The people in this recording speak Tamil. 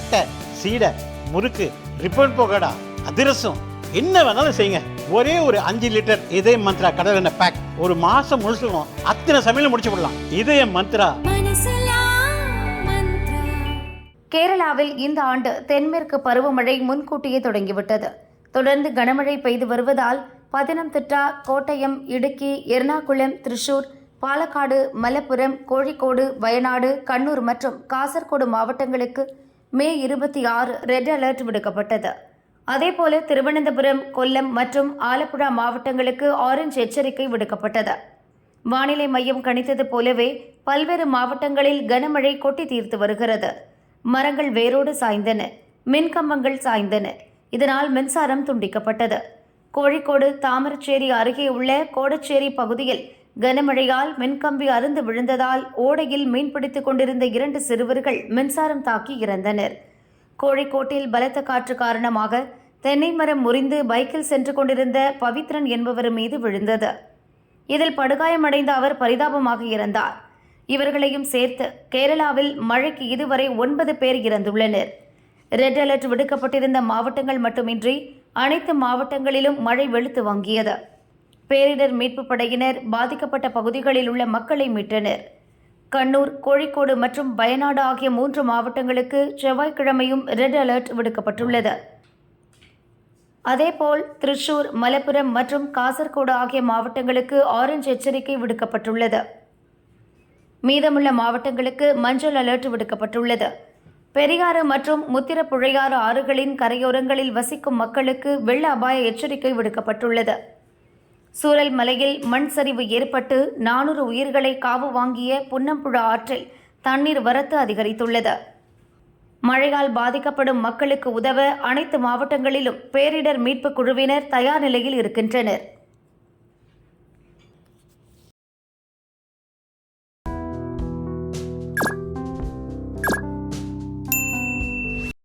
தட்டை, சீடை, முறுக்கு, ரிப்பன் பக்கோடா, அதிரசம், என்ன வேணாலும் செய்யுங்க. ஒரே ஒரு 5 லிட்டர் இதய மந்த்ரா கடல் எண்ணெய் பேக் ஒரு மாசம் முழுசுக்கும் அத்தனை சமையல் முடிச்சு விடலாம். இதய மந்த்ரா. கேரளாவில் இந்த ஆண்டு தென்மேற்கு பருவமழை முன்கூட்டியே தொடங்கிவிட்டது. தொடர்ந்து கனமழை பெய்து வருவதால் பத்தனம்திட்டா, கோட்டயம், இடுக்கி, எர்ணாகுளம், திருச்சூர், பாலக்காடு, மலப்புரம், கோழிக்கோடு, வயநாடு, கண்ணூர் மற்றும் காசர்கோடு மாவட்டங்களுக்கு மே 26 ரெட் அலர்ட் விடுக்கப்பட்டது. அதேபோல திருவனந்தபுரம், கொல்லம் மற்றும் ஆலப்புழா மாவட்டங்களுக்கு ஆரஞ்சு எச்சரிக்கை விடுக்கப்பட்டது. வானிலை மையம் கணித்தது போலவே பல்வேறு மாவட்டங்களில் கனமழை கொட்டி தீர்த்து வருகிறது. மரங்கள் வேரோடு சாய்ந்தன, மின்கம்பங்கள் சாய்ந்தன. இதனால் மின்சாரம் துண்டிக்கப்பட்டது. கோழிக்கோடு தாமரச்சேரி அருகே உள்ள கோடச்சேரி பகுதியில் கனமழையால் மின்கம்பி அறுந்து விழுந்ததால் ஓடையில் மீன்பிடித்துக் கொண்டிருந்த 2 சிறுவர்கள் மின்சாரம் தாக்கி இறந்தனர். கோழிக்கோட்டில் பலத்த காற்று காரணமாக தென்னை மரம் முறிந்து பைக்கில் சென்று கொண்டிருந்த பவித்ரன் என்பவர் மீது விழுந்தது. இதில் படுகாயமடைந்த அவர் பரிதாபமாக இறந்தார். இவர்களையும் சேர்த்து கேரளாவில் மழைக்கு இதுவரை 9 பேர் இறந்துள்ளனர். ரெட் அலர்ட் விடுக்கப்பட்டிருந்த மாவட்டங்கள் மட்டுமின்றி அனைத்து மாவட்டங்களிலும் மழை வெளுத்து வாங்கியது. பேரிடர் மீட்புப் படையினர் பாதிக்கப்பட்ட பகுதிகளில் உள்ள மக்களை மீட்டனர். கண்ணூர், கோழிக்கோடு மற்றும் வயநாடு ஆகிய 3 மாவட்டங்களுக்கு செவ்வாய்க்கிழமையும் ரெட் அலர்ட் விடுக்கப்பட்டுள்ளது. அதேபோல் திருச்சூர், மலப்புரம் மற்றும் காசர்கோடு ஆகிய மாவட்டங்களுக்கு ஆரஞ்சு எச்சரிக்கை விடுக்கப்பட்டுள்ளது. மீதமுள்ள மாவட்டங்களுக்கு மஞ்சள் அலர்ட் விடுக்கப்பட்டுள்ளது. பெரியாறு மற்றும் முத்திரப்புழையாறு ஆறுகளின் கரையோரங்களில் வசிக்கும் மக்களுக்கு வெள்ள அபாய எச்சரிக்கை விடுக்கப்பட்டுள்ளது. சூரல் மலையில் மண் சரிவு ஏற்பட்டு 400 உயிர்களை காவு வாங்கிய புன்னம்புழா ஆற்றில் தண்ணீர் வரத்து அதிகரித்துள்ளது. மழையால் பாதிக்கப்படும் மக்களுக்கு உதவ அனைத்து மாவட்டங்களிலும் பேரிடர் மீட்புக் குழுவினர் தயார் நிலையில் இருக்கின்றனர்.